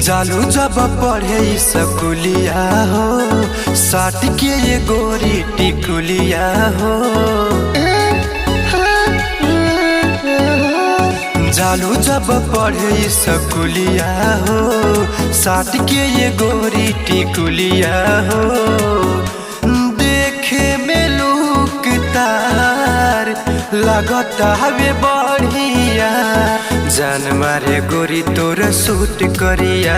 जालू जब पढ़े स्कूलिया हो, साट के ये गोरी टिकुलिया हो। जालू जब पढ़े स्कूलिया हो, साट के ये गोरी टिकुलिया हो। देखे में लूक तार लगता हवे बढ़िया, जान मारे गोरी तोर सूट करिया।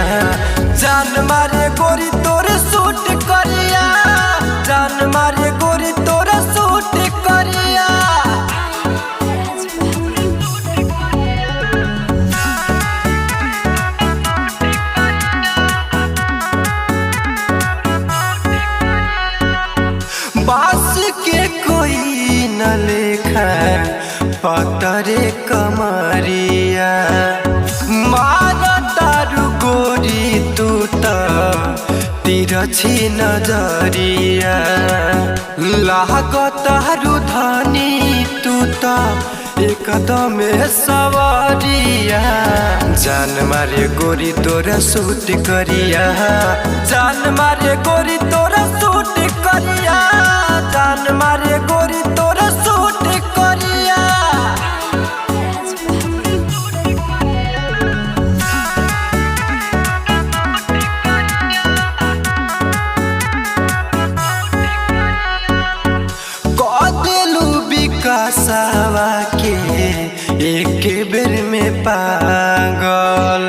जान मारे गोरी तोर सूट करिया, जान मारे गोरी तोर सूट करिया। बास के कोई न लेखा पतरे कमरिया, मारा तारू गोरी तू तो तिरछी नजरिया। लागत तारू धनी तू तो एकदम सवरिया। जान मारे गोरी तोरा सूट करिया, जान मारे गोरी तोरा सूट करिया, जान मारे गोरी तोरा सूट करिया। कदेलू विकासवा के एक बेर में पागल,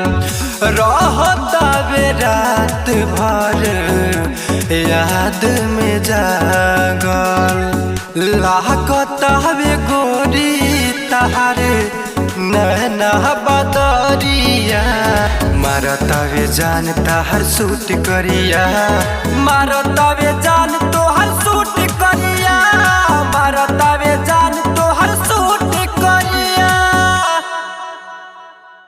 रहता बे रात भर याद में जागल। लागत हवे गोरी तहारे नैना बदरिया, मारता वे जान ताहर सूट करिया, मारता वे जान